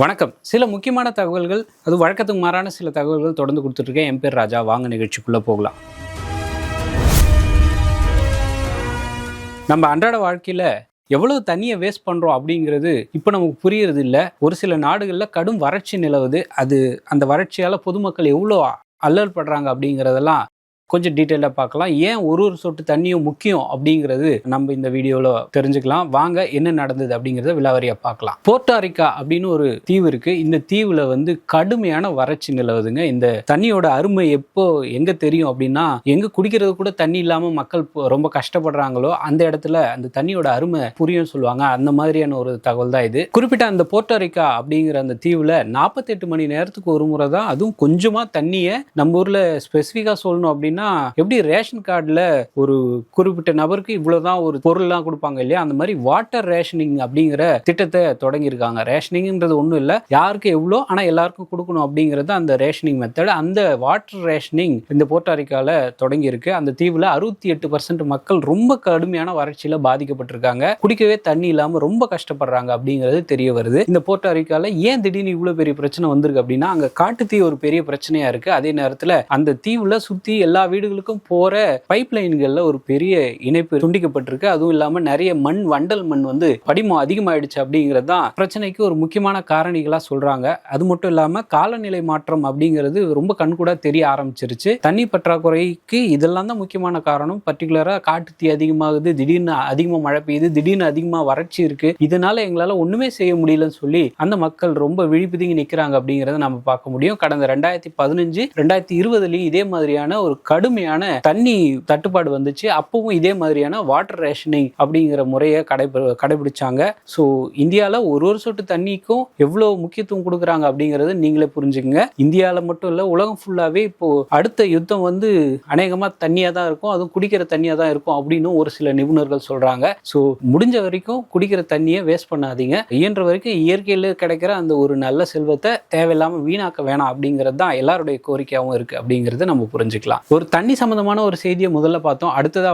வணக்கம். சில முக்கியமான தகவல்கள், அது வழக்கத்துக்கு மாறான சில தகவல்கள் தொடர்ந்து கொடுத்துட்ருக்கேன். என் பேர் ராஜா. வாங்க நிகழ்ச்சிக்குள்ளே போகலாம். நம்ம அன்றாட வாழ்க்கையில் எவ்வளவு தண்ணியை வேஸ்ட் பண்ணுறோம் அப்படிங்கிறது இப்போ நமக்கு புரியறது இல்லை. ஒரு சில நாடுகளில் கடும் வறட்சி நிலவுது. அந்த வறட்சியால் பொதுமக்கள் எவ்வளோ அல்லல் படுறாங்க அப்படிங்கிறதெல்லாம் கொஞ்சம் டீட்டெயிலாக பார்க்கலாம். ஏன் ஒரு சொட்டு தண்ணியும் முக்கியம் அப்படிங்கிறது நம்ம இந்த வீடியோவில் தெரிஞ்சுக்கலாம். வாங்க என்ன நடந்தது அப்படிங்கிறத விலாவரியாக பார்க்கலாம். போர்ட்டோரிக்கா அப்படின்னு ஒரு தீவு இருக்குது. இந்த தீவில் கடுமையான வறட்சி நிலவுதுங்க. இந்த தண்ணியோட அருமை எப்போ எங்கே தெரியும் அப்படின்னா, எங்கே குடிக்கிறது கூட தண்ணி இல்லாமல் மக்கள் ரொம்ப கஷ்டப்படுறாங்களோ அந்த இடத்துல அந்த தண்ணியோட அருமை புரியும் சொல்லுவாங்க. அந்த மாதிரியான ஒரு தகவல் தான் இது. குறிப்பிட்ட அந்த போர்ட்டோரிக்கா அப்படிங்கிற அந்த தீவில் 48 மணி நேரத்துக்கு ஒரு முறை தான், அதுவும் கொஞ்சமாக தண்ணியை நம்ம ஊரில் ஸ்பெசிஃபிக்காக சொல்லணும் அப்படின்னா, எப்படி ரேஷன் கார்டில் ஒரு குறிப்பிட்ட நபருக்கு இவ்வளவுதான் ஒரு பொருள்லாம் கொடுப்பாங்க இல்லையா, அந்த மாதிரி வாட்டர் ரேஷனிங் அப்படிங்கிற திட்டத்தை தொடங்கியிருக்காங்க. ரேஷனிங்ன்றது ஒன்றும் இல்லை, யாருக்கு எவ்வளோ ஆனால் எல்லாருக்கும் கொடுக்கணும் அப்படிங்கிறது அந்த ரேஷனிங் மெத்தட். அந்த வாட்டர் ரேஷனிங் இந்த போர்ட்டோரிக்கால தொடங்கியிருக்கு. அந்த தீவில் 68% மக்கள் ரொம்ப கடுமையான வறட்சியில் பாதிக்கப்பட்டிருக்காங்க. குடிக்கவே தண்ணி இல்லாமல் ரொம்ப கஷ்டப்படுறாங்க அப்படிங்கிறது தெரிய வருது. இந்த போர்ட்டோரிக்கால ஏன் திடீர்னு இவ்வளோ பெரிய பிரச்சனை வந்திருக்கு அப்படின்னா, அங்கே காட்டுத்தீ ஒரு பெரிய பிரச்சனையா இருக்கு. அதே நேரத்தில் அந்த தீவில் சுற்றி எல்லா வீடுகளுக்கும் போற பைப் லைன்கள்ல ஒரு பெரிய இணைப்பு துண்டிக்கப்பட்டிருக்கு. அதுவும் இல்லாம நிறைய வண்டல் மண் படிமம் அதிகமாயிடுச்சு அப்படிங்கிறது தான் பிரச்சனைக்கு ஒரு முக்கியமான காரணிகளா சொல்றாங்க. அது மட்டும் இல்லாம காலநிலை மாற்றம் அப்படிங்கிறது ரொம்ப கண்கூடா தெரிய ஆரம்பிச்சிருச்சு. தண்ணி பற்றாக்குறைக்கு இதெல்லாம் தான் முக்கியமான காரணம். பர்டிகுலரா காட்டுத்தீ அதிகமாகுது, திடீர்னு அதிகமா மழை பெய்யுது, திடீர்னு அதிகமா வறட்சி இருக்கு, இதனால எங்களால ஒண்ணுமே செய்ய முடியலன்னு சொல்லி அந்த மக்கள் ரொம்ப விழிப்புதுங்கி நிக்கிறாங்க அப்படிங்கறத நம்ம பார்க்க முடியும். கடந்த 2015 2020 இதே மாதிரியான ஒரு கடுமையான தண்ணி தட்டுப்பாடு வந்துச்சு. அப்பவும் இதே மாதிரியான வாட்டர் ரேஷனிங் அப்படிங்கிற முறையை கடைபிடிச்சாங்க. ஸோ இந்தியாவில் ஒரு சொட்டு தண்ணிக்கும் எவ்வளோ முக்கியத்துவம் கொடுக்குறாங்க அப்படிங்கிறது நீங்களே புரிஞ்சுக்கங்க. இந்தியாவில் மட்டும் இல்லை, உலகம் ஃபுல்லாகவே இப்போ அடுத்த யுத்தம் அநேகமாக தண்ணியாக தான் இருக்கும், அதுவும் குடிக்கிற தண்ணியாக தான் இருக்கும் அப்படின்னு ஒரு சில நிபுணர்கள் சொல்கிறாங்க. ஸோ முடிஞ்ச வரைக்கும் குடிக்கிற தண்ணியை வேஸ்ட் பண்ணாதீங்க. இயன்ற வரைக்கும் இயற்கையில் கிடைக்கிற அந்த ஒரு நல்ல செல்வத்தை தேவையில்லாமல் வீணாக்க வேணாம் அப்படிங்கிறது தான் எல்லாருடைய கோரிக்கையாகவும் இருக்குது அப்படிங்கிறத நம்ம புரிஞ்சுக்கலாம். ஒரு தண்ணி சம்பந்தமான ஒரு செய்தியை முதல்ல பார்த்தோம். அடுத்ததா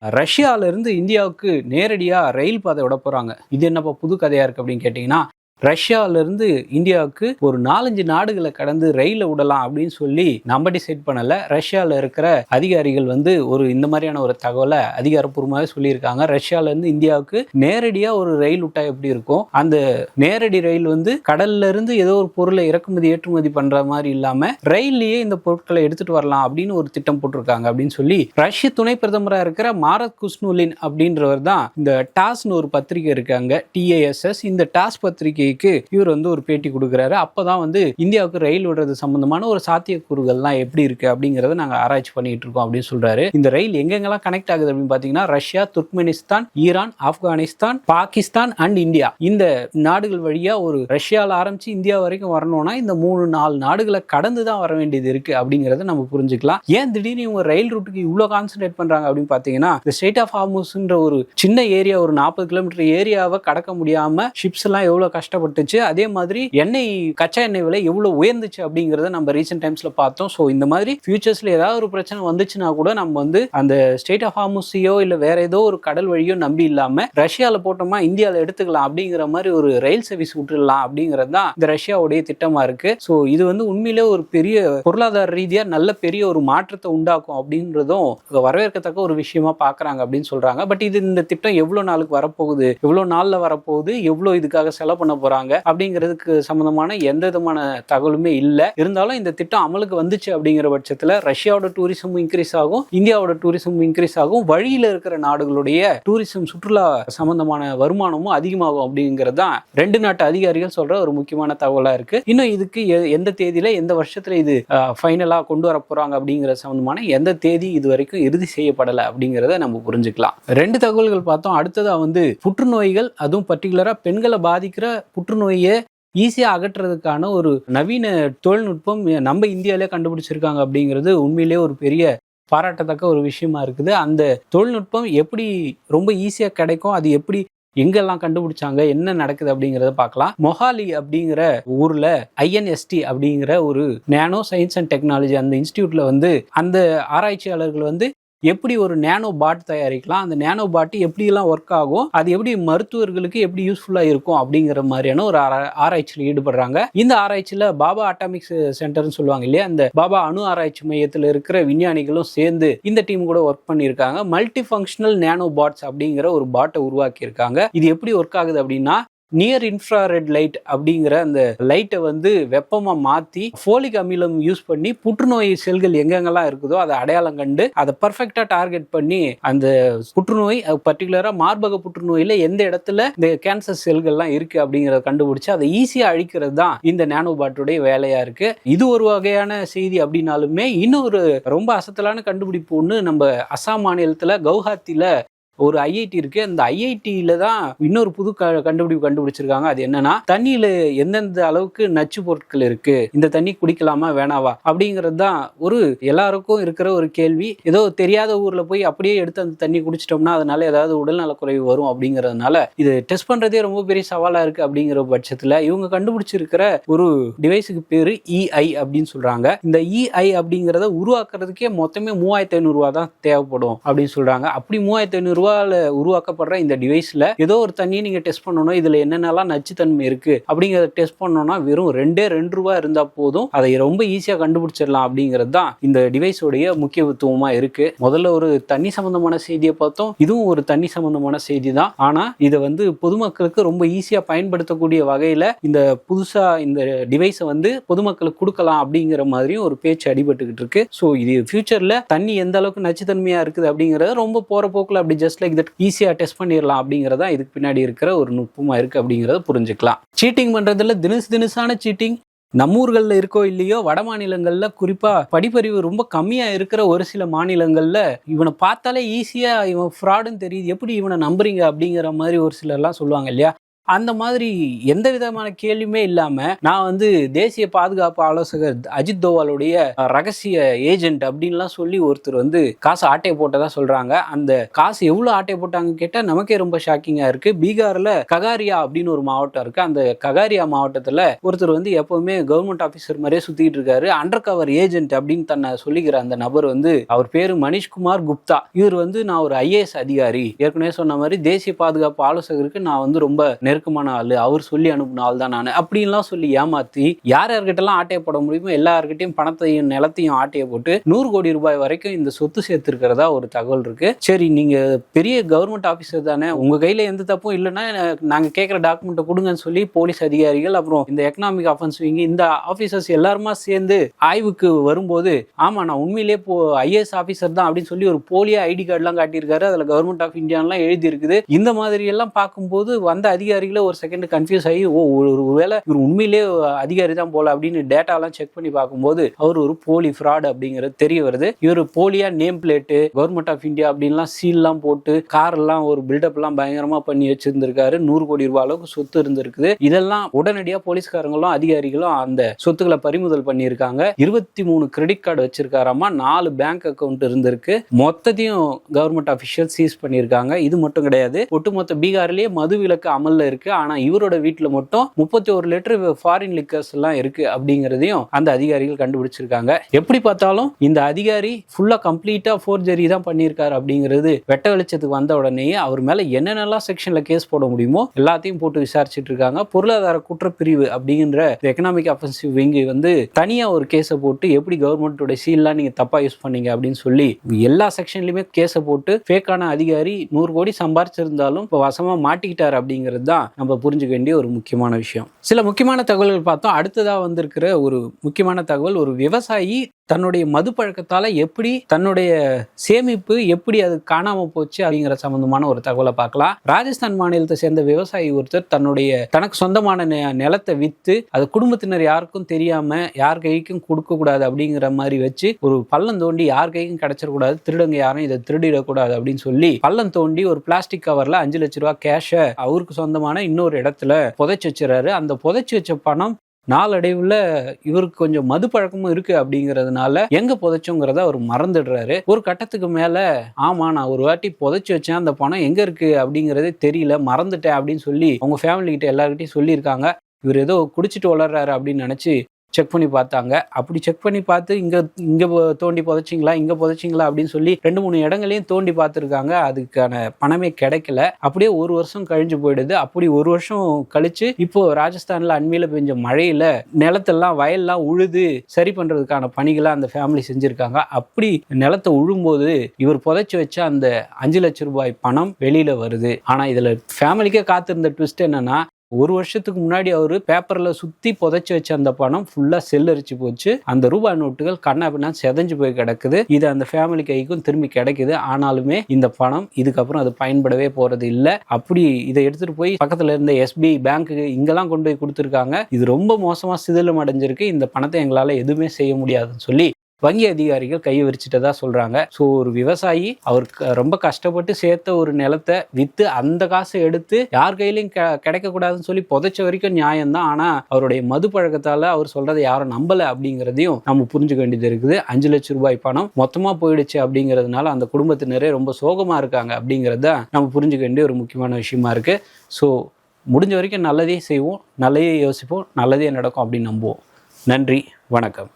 ரஷ்யால இருந்து இந்தியாவுக்கு நேரடியா ரயில் பாதை விட போறாங்க. இது என்னப்பா புது கதையா இருக்கு அப்படின்னு கேட்டீங்கன்னா, ரஷ்யாவிலிருந்து இந்தியாவுக்கு ஒரு 4-5 நாடுகளை கடந்து ரயில விடலாம் அப்படின்னு சொல்லி நம்ம டிசைட் பண்ணல. ரஷ்யாவில் இருக்கிற அதிகாரிகள் ஒரு இந்த மாதிரியான ஒரு தகவலை அதிகாரப்பூர்வமாக சொல்லியிருக்காங்க. ரஷ்யால இருந்து இந்தியாவுக்கு நேரடியா ஒரு ரயில் விட்டா எப்படி இருக்கும், அந்த நேரடி ரயில் கடல்ல இருந்து ஏதோ ஒரு பொருளை இறக்குமதி ஏற்றுமதி பண்ற மாதிரி இல்லாம ரயிலேயே இந்த பொருட்களை எடுத்துட்டு வரலாம் அப்படின்னு ஒரு திட்டம் போட்டிருக்காங்க அப்படின்னு சொல்லி ரஷ்ய துணை பிரதமராக இருக்கிற மாரத் குஸ்னுலின் அப்படின்றவர் தான் இந்த டாஸ்னு ஒரு பத்திரிகை இருக்காங்க, TASS. இந்த டாஸ் பத்திரிகை இவர் ஒரு பேட்டி கொடுக்குறாரு. அப்பதான் இந்தியாவுக்கு ரயில் விடுறது சம்பந்தமான ஒரு சாத்தியக்கூறுகள்லாம் எப்படி இருக்கு அப்படிங்கறத நாங்க ஆராய்ச்சி பண்ணிட்டு இருக்கோம் அப்படின்னு சொல்றாரு. இந்த ரயில் எங்கெங்கெல்லாம் கனெக்ட் ஆகுது அப்படின்னு பாத்தீங்கன்னா, Russia, Turkmenistan, Iran, Afghanistan, Pakistan and India. இந்த நாடுகள் வழியா ரஷ்யால ஆரம்பிச்சு இந்தியா வரைக்கும் வரணும்னா இந்த 3-4 நாடுகளை கடந்து தான் வர வேண்டியது இருக்கு அப்படிங்கறத நம்ம புரிஞ்சுக்கலாம். ஏன் திடீர்னு இவங்க ரயில் ரூட்டுக்கு இவ்வளவு கான்சென்ட்ரேட் பண்றாங்க அப்படின்னு பாத்தீங்கன்னா, இந்த ஸ்ட்ரெய்ட் ஆஃப் ஹார்முஸ்ன்ற ஒரு சின்ன ஏரியா, ஒரு 40 கிலோமீட்டர் ஏரியாவை கடக்க முடியாம ஷிப்ஸ் எல்லாம் எவ்வளவு கஷ்டப்பட்டுச்சு, அதே மாதிரி கச்சா எண்ணெய் விலை எவ்வளவு உயர்ந்துச்சு அப்படிங்கறத நம்ம ரீசென்ட் டைம்ஸ்ல பார்த்தோம். ஸோ இந்த மாதிரி ஃபியூச்சர்ஸ்ல ஏதாவது ஒரு பிரச்சனை வந்துச்சுன்னா கூட நம்ம அந்த ஸ்டேட் ஆஃப் ஹார்முஸையோ இல்ல வேற ஏதோ ஒரு கடல் வழியோ நம்பி இல்லாம ரஷ்யால போட்டோமா இந்தியாவில் எடுத்துக்கலாம் அப்படிங்கிற மாதிரி ஒரு ரயில் சர்வீஸ் விட்டுடலாம் அப்படிங்கிறது தான் இந்த ரஷ்யாவுடைய திட்டமா இருக்கு. ஸோ இது உண்மையிலே ஒரு பெரிய பொருளாதார ரீதியா நல்ல பெரிய ஒரு மாற்றத்தை உண்டாக்கும் அப்படின்றதும் வரவேற்கத்தக்க ஒரு விஷயமா பாக்குறாங்க அப்படின்னு சொல்றாங்க. பட் இந்த திட்டம் எவ்வளவு நாளுக்கு வரப்போகுது, எவ்வளவு நாள்ல வரப்போகுது, எவ்வளவு இதுக்காக செலவு பண்ண போறாங்க அப்படிங்கிறதுக்கு சம்பந்தமான எந்த விதமான தகவலுமே இல்லை. இருந்தாலும் இந்த திட்டம் அமலுக்கு வந்துச்சு அப்படிங்கிற பட்சத்தில் ரஷ்யாவோட டூரிசமும் இன்க்ரீஸ் ஆகும், இந்தியாவோட டூரிசமும் இன்க்ரீஸ் ஆகும், வழியில் இருக்கிற நாடுகளுடைய டூரிசம் சுற்றுலா சம்பந்தமான வருமானமும் அதிகமாகும் அப்படிங்கிறது தான் 2 நாட்டு அதிகாரிகள் சொல்ற ஒரு முக்கியமான தகவலா இருக்கு. இன்னும் இதுக்கு எந்த தேதியில எந்த வருஷத்துல இது ஃபைனலா கொண்டு வர போறாங்க அப்படிங்கிற சம்பந்தமான எந்த தேதி இது வரைக்கும் இறுதி செய்யப்படலை அப்படிங்கிறத நம்ம புரிஞ்சுக்கலாம். 2 தகவல்கள் பார்த்தோம். அடுத்ததா புற்றுநோய்கள், அதுவும் பர்டிகுலரா பெண்களை பாதிக்கிற புற்றுநோயை ஈஸியா அகற்றுறதுக்கான ஒரு நவீன தொழில்நுட்பம் நம்ம இந்தியாவிலே கண்டுபிடிச்சிருக்காங்க அப்படிங்கிறது உண்மையிலே ஒரு பெரிய பாராட்டத்தக்க ஒரு விஷயமா இருக்குது. அந்த தொழில்நுட்பம் எப்படி ரொம்ப ஈஸியா கிடைக்கும், அது எப்படி எங்கெல்லாம் கண்டுபிடிச்சாங்க, என்ன நடக்குது அப்படிங்கிறத பார்க்கலாம். மொஹாலி அப்படிங்கிற ஊர்ல INST அப்படிங்கிற ஒரு நேனோ சயின்ஸ் அண்ட் டெக்னாலஜி அந்த இன்ஸ்டிடியூட்ல அந்த ஆராய்ச்சியாளர்கள் எப்படி ஒரு நேனோ பாட் தயாரிக்கலாம், அந்த நேனோ பாட் எப்படியெல்லாம் ஒர்க் ஆகும், அது எப்படி மருத்துவர்களுக்கு எப்படி யூஸ்ஃபுல்லா இருக்கும் அப்படிங்கிற மாதிரியான ஒரு ஆராய்ச்சியில் ஈடுபடுறாங்க. இந்த ஆராய்ச்சியில பாபா அட்டாமிக் சென்டர்னு சொல்லுவாங்க இல்லையா, அந்த பாபா அணு ஆராய்ச்சி மையத்தில் இருக்கிற விஞ்ஞானிகளும் சேர்ந்து இந்த டீம் கூட ஒர்க் பண்ணியிருக்காங்க. மல்டி ஃபங்க்ஷனல் நேனோ பாட்ஸ் அப்படிங்கிற ஒரு பாட்டை உருவாக்கி இருக்காங்க. இது எப்படி ஒர்க் ஆகுது அப்படின்னா, நியர் இன்ஃப்ராரெட் லைட் அப்படிங்கிற அந்த லைட்டை வந்து வெப்பமா மாத்தி ஃபோலிக் அமிலம் யூஸ் பண்ணி புற்றுநோய் செல்கள் எங்கெங்கெல்லாம் இருக்குதோ அதை அடையாளம் கண்டு அதை பர்ஃபெக்டா டார்கெட் பண்ணி அந்த புற்றுநோய், பர்டிகுலரா மார்பக புற்றுநோயில எந்த இடத்துல இந்த கேன்சர் செல்கள்லாம் இருக்கு அப்படிங்கறத கண்டுபிடிச்சு அதை ஈஸியா அழிக்கிறது தான் இந்த நானோபாட்டுடைய வேலையா இருக்கு. இது ஒரு வகையான செய்தி அப்படின்னாலுமே இன்னொரு ரொம்ப அசத்தலான கண்டுபிடிப்பு ஒன்று நம்ம அசாம் மாநிலத்துல கவுஹாத்தில ஒரு ஐஐடி இருக்கு. அந்த ஐஐடியில தான் இன்னொரு புது கண்டுபிடிப்பு கண்டுபிடிச்சிருக்காங்க. அது என்னன்னா, தண்ணியில எந்தெந்த அளவுக்கு நச்சு பொருட்கள் இருக்கு, இந்த தண்ணி குடிக்கலாமா வேணாவா அப்படிங்கிறது தான் ஒரு எல்லாருக்கும் இருக்கிற ஒரு கேள்வி. ஏதோ தெரியாத ஊர்ல போய் அப்படியே எடுத்து அந்த தண்ணி குடிச்சிட்டோம்னா அதனால ஏதாவது உடல்நலக்குறைவு வரும் அப்படிங்கிறதுனால இது டெஸ்ட் பண்றதே ரொம்ப பெரிய சவாலா இருக்கு. அப்படிங்கிற பட்சத்துல இவங்க கண்டுபிடிச்சிருக்கிற ஒரு டிவைஸுக்கு பேரு EI அப்படின்னு சொல்றாங்க. இந்த EI அப்படிங்கிறத உருவாக்குறதுக்கே மொத்தமே 3500 ரூபா தான் தேவைப்படும் அப்படின்னு சொல்றாங்க. அப்படி 3500 உருவாக்கப்படுற இந்த டிவைஸ்ல ஏதோ ஒரு தண்ணியை நீங்க டெஸ்ட் பண்ணணும், இதுல என்னென்னலாம் நச்சுத்தன்மை இருக்கு அப்படிங்கறத டெஸ்ட் பண்ணணும்னா வெறும் 2 ரூபா இருந்தா போதும், அதை ரொம்ப ஈஸியா கண்டுபிடிச்சிடலாம் அப்படிங்கிறது தான் இந்த டிவைஸோடைய முக்கியத்துவமா இருக்கு. முதல்ல ஒரு தண்ணி சம்பந்தமான செய்தியை பார்த்தோம், இதுவும் ஒரு தண்ணி சம்பந்தமான செய்தி தான். ஆனா இதை வந்து பொதுமக்களுக்கு ரொம்ப ஈஸியா பயன்படுத்தக்கூடிய வகையில இந்த புதுசா இந்த டிவைஸை வந்து பொதுமக்களுக்கு கொடுக்கலாம் அப்படிங்கிற மாதிரியும் ஒரு பேச்சு அடிபட்டுக்கிட்டு இருக்கு. ஸோ இது ஃபியூச்சர்ல தண்ணி எந்த அளவுக்கு நச்சுத்தன்மையா இருக்குது அப்படிங்கறத ரொம்ப போற போக்குல அப்படி ஜஸ்ட் லைக் தட் ஈஸியா டெஸ்ட் பண்ணிடலாம் அப்படிங்கறதா இதுக்கு பின்னாடி இருக்கிற ஒரு நுட்பமா இருக்கு அப்படிங்கறத புரிஞ்சுக்கலாம். சீட்டிங் பண்றதுல தினசான சீட்டிங் நம்ம ஊர்களில் இருக்கோ இல்லையோ, வட மாநிலங்கள்ல குறிப்பா படிப்பறிவு ரொம்ப கம்மியா இருக்கிற ஒரு சில மாநிலங்கள்ல இவனை பார்த்தாலே ஈஸியா இவன் ஃப்ராடுன்னு தெரியுது, எப்படி இவனை நம்புறீங்க அப்படிங்கிற மாதிரி ஒரு சிலர்லாம் சொல்லுவாங்க இல்லையா. அந்த மாதிரி எந்த விதமான கேள்வியுமே இல்லாம நான் வந்து தேசிய பாதுகாப்பு ஆலோசகர் அஜித் தோவாலுடைய ரகசிய ஏஜென்ட் அப்படின்லாம் சொல்லி ஒருத்தர் வந்து காசு ஆட்டையை போட்டதா சொல்றாங்க. அந்த காசு எவ்வளவு ஆட்டையை போட்டாங்க கேட்டா நமக்கே ரொம்ப ஷாக்கிங்கா இருக்கு. பீகார்ல ககாரியா அப்படின்னு ஒரு மாவட்டம் இருக்கு. அந்த ககாரியா மாவட்டத்துல ஒருத்தர் வந்து எப்பவுமே கவர்மெண்ட் ஆபீசர் மாதிரியே சுத்திட்டு இருக்காரு. அண்டர் கவர் ஏஜென்ட் அப்படின்னு தன்னை சொல்லிக்கிற அந்த நபர் வந்து அவர் பேரு மணிஷ்குமார் குப்தா. இவர் வந்து நான் ஒரு IAS அதிகாரி, ஏற்கனவே சொன்ன மாதிரி தேசிய பாதுகாப்பு ஆலோசகருக்கு நான் வந்து ரொம்ப நெருக்கமான ஆளு, அவர் சொல்லி அனுப்பின ஆள் தான் நான் அப்படின்லாம் சொல்லி ஏமாத்தி யார்கிட்டலாம் ஆட்டையை போட முடியுமோ எல்லார்கிட்டையும் பணத்தையும் நிலத்தையும் ஆட்டையை போட்டு 100 கோடி ரூபாய் வரைக்கும் இந்த சொத்து சேர்த்திருக்கிறதா ஒரு தகவல் இருக்கு. சரி, நீங்க பெரிய கவர்மெண்ட் ஆபீசர் தானே, உங்க கையில எந்த தப்பும் இல்லைன்னா நாங்க கேட்கிற டாக்குமெண்ட்டை கொடுங்கன்னு சொல்லி போலீஸ் அதிகாரிகள் அப்புறம் இந்த எக்கனாமிக் அஃபென்ஸ் விங் இந்த ஆபீசர்ஸ் எல்லாருமா சேர்ந்து ஆய்வுக்கு வரும்போது ஆமா நான் உண்மையிலேயே IAS ஆபீசர் தான் அப்படின்னு சொல்லி ஒரு போலியா ஐடி கார்டுலாம் காட்டியிருக்காரு. அதுல கவர்மெண்ட் ஆஃப் இந்தியாலாம் எழுதி இருக்குது. இந்த மாதிரி எல்லாம் பார்க்கும்போது வந்த அதிகாரிகளை ஒரு செகண்ட் கன்ஃபியூஸ் ஆகி ஒருவேளை இவர் உண்மையிலேயே அதிகாரி தான் போல அப்படின்னு டேட்டாலாம் செக் பண்ணி பார்க்கும்போது அவர் ஒரு போலி ஃப்ராட் அப்படிங்கிறது தெரிய வருது. இவர் போலியா name plate government of India அப்படின்லாம் சீல்லாம் போட்டு கார் எல்லாம் ஒரு பில்டப் எல்லாம் பயங்கரமா பண்ணி வச்சிருந்திருக்காரு. 100 கோடி ரூபாய் அளவுக்கு சொத்து இருந்திருக்குது. இதெல்லாம் உடனடியா போலீஸ்காரங்களும் அதிகாரிகளும் அந்த சொத்துக்களை பறிமுதல் பண்ணியிருக்காங்க. 23 கிரெடிட் கார்டு வச்சிருக்காராமா, 4 பேங்க் அக்கௌண்ட் இருந்திருக்கு. மொத்தத்தையும் கவர்மெண்ட் அபிஷியல் சீஸ் பண்ணியிருக்காங்க. இது மட்டும் கிடையாது, ஒட்டுமொத்த பீகார்லயே மது விலக்கு அமல்ல இருக்கு. ஆனா இவரோட வீட்டுல மட்டும் 31 லிட்டர் ஃபாரின் லிக்கர்ஸ் எல்லாம் இருக்கு அப்படிங்கறதையும் அந்த அதிகாரிகள் கண்டுபிடிச்சிருக்காங்க. எப்படி பார்த்தாலும் இந்த அதிகாரி ஃபுல்லா கம்ப்ளீட்டா ஃபோர்ஜரி தான் பண்ணியிருக்காரு அப்படிங்கிறது வெட்ட வெளிச்சத்துக்கு வந்த உடனே அவர் மேல என்னென்னலாம் செக்ஷன்ல கேஸ் போட முடியுமோ எல்லாத்தையும் போட்டு விசாரிச்சுட்டு இருக்காங்க. பொருளாதார குற்றப்பிரிவு அப்படிங்கிற எக்கனாமிக் அஃபென்சிவ் விங் வந்து தனியா ஒரு கேஸை போட்டு எப்படி கவர்மெண்டோட சீல்லாம் நீங்க தப்பா யூஸ் பண்ணீங்க அப்படின்னு சொல்லி எல்லா செக்ஷன்லயுமே கேஸை போட்டு ஃபேக்கான அதிகாரி 100 கோடி சம்பாரிச்சிருந்தாலும் இப்போ வசமா மாட்டிக்கிட்டாரு அப்படிங்கிறது தான் நம்ம புரிஞ்சுக்க வேண்டிய ஒரு முக்கியமான விஷயம். சில முக்கியமான தகவல்கள் பார்த்தோம். அடுத்ததா வந்திருக்கிற ஒரு முக்கியமான தகவல், ஒரு விவசாயி தன்னுடைய மது பழக்கத்தால எப்படி தன்னுடைய சேமிப்பு எப்படி அது காணாம போச்சு அப்படிங்கிற சம்பந்தமான ஒரு தகவலை பார்க்கலாம். ராஜஸ்தான் மாநிலத்தை சேர்ந்த விவசாயி ஒருத்தர் தனக்கு சொந்தமான நிலத்தை வித்து அது குடும்பத்தினர் யாருக்கும் தெரியாம யார் கைக்கும் கொடுக்க கூடாது அப்படிங்கிற மாதிரி வச்சு ஒரு பள்ளம் தோண்டி யார் கைக்கும் கிடைச்சிடக்கூடாது, திருடங்க யாரும் இதை திருடிடக்கூடாது அப்படின்னு சொல்லி பள்ளம் தோண்டி ஒரு பிளாஸ்டிக் கவர்ல 5 லட்சம் ரூபாய் கேஷை அவருக்கு சொந்தமான இன்னொரு இடத்துல புதைச்சு வச்சுறாரு. அந்த புதைச்சு வச்ச பணம் நாளடைவுல இவருக்கு கொஞ்சம் மது பழக்கமும் இருக்கு அப்படிங்கிறதுனால எங்க புதைச்சோங்கிறத அவர் மறந்துடுறாரு. ஒரு கட்டத்துக்கு மேல ஆமா நான் ஒரு வாட்டி புதைச்சு வச்சேன், அந்த பணம் எங்க இருக்கு அப்படிங்கறதே தெரியல, மறந்துட்டேன் அப்படின்னு சொல்லி அவங்க ஃபேமிலி கிட்ட எல்லார்கிட்டையும் சொல்லியிருக்காங்க. இவர் ஏதோ குடிச்சிட்டு வளர்றாரு அப்படின்னு நினைச்சு செக் பண்ணி பார்த்தாங்க. அப்படி செக் பண்ணி பார்த்து இங்கே தோண்டி புதைச்சிங்களா, இங்கே புதைச்சிங்களா அப்படின்னு சொல்லி 2-3 இடங்களையும் தோண்டி பார்த்துருக்காங்க. அதுக்கான பணமே கிடைக்கல. அப்படியே 1 வருஷம் கழிஞ்சு போயிடுது. அப்படி 1 வருஷம் கழிச்சு இப்போ ராஜஸ்தானில் அண்மையில் பெஞ்ச மழையில் நிலத்தெல்லாம் வயல்லாம் உழுது சரி பண்ணுறதுக்கான பணிகளை அந்த ஃபேமிலி செஞ்சுருக்காங்க. அப்படி நிலத்தை உழும்போது இவர் புதைச்சி வச்ச அந்த 5 லட்சம் ரூபாய் பணம் வெளியில் வருது. ஆனால் இதில் ஃபேமிலிக்கே காத்திருந்த ட்விஸ்ட் என்னன்னா, 1 வருஷத்துக்கு முன்னாடி அவரு பேப்பர்ல சுத்தி புதைச்சி வச்ச அந்த பணம் ஃபுல்லா செல்லரிச்சு போச்சு. அந்த ரூபாய் நோட்டுகள் கண்ணாபின்னா செதஞ்சு போய் கிடக்குது. இது அந்த ஃபேமிலி கைக்கும் திரும்பி கிடைக்குது. ஆனாலுமே இந்த பணம் இதுக்கப்புறம் அது பயன்படவே போறது இல்லை. அப்படி இதை எடுத்துட்டு போய் பக்கத்துல இருந்த SBI பேங்க்கு இங்கெல்லாம் கொண்டு போய் கொடுத்துருக்காங்க. இது ரொம்ப மோசமா சிதிலம் அடைஞ்சிருக்கு. இந்த பணத்தை எங்களால எதுவுமே செய்ய முடியாதுன்னு சொல்லி வங்கி அதிகாரிகள் கையை விரிச்சிட்டதா சொல்றாங்க. ஸோ ஒரு விவசாயி அவருக்கு ரொம்ப கஷ்டப்பட்டு சேர்த்த ஒரு நிலத்தை விற்று அந்த காசை எடுத்து யார் கையிலையும் கிடைக்கக்கூடாதுன்னு சொல்லி புதைச்ச வரைக்கும் நியாயம்தான். ஆனால் அவருடைய மது பழக்கத்தால் அவர் சொல்றதை யாரும் நம்பலை அப்படிங்கிறதையும் நம்ம புரிஞ்சுக்க வேண்டியது இருக்குது. 5 லட்சம் ரூபாய் பணம் மொத்தமாக போயிடுச்சு அப்படிங்கிறதுனால அந்த குடும்பத்தினரே ரொம்ப சோகமாக இருக்காங்க அப்படிங்கிறத நம்ம புரிஞ்சுக்க வேண்டிய ஒரு முக்கியமான விஷயமா இருக்கு. ஸோ முடிஞ்ச வரைக்கும் நல்லதே செய்வோம், நல்லதே யோசிப்போம், நல்லதே நடக்கும் அப்படின்னு நம்புவோம். நன்றி, வணக்கம்.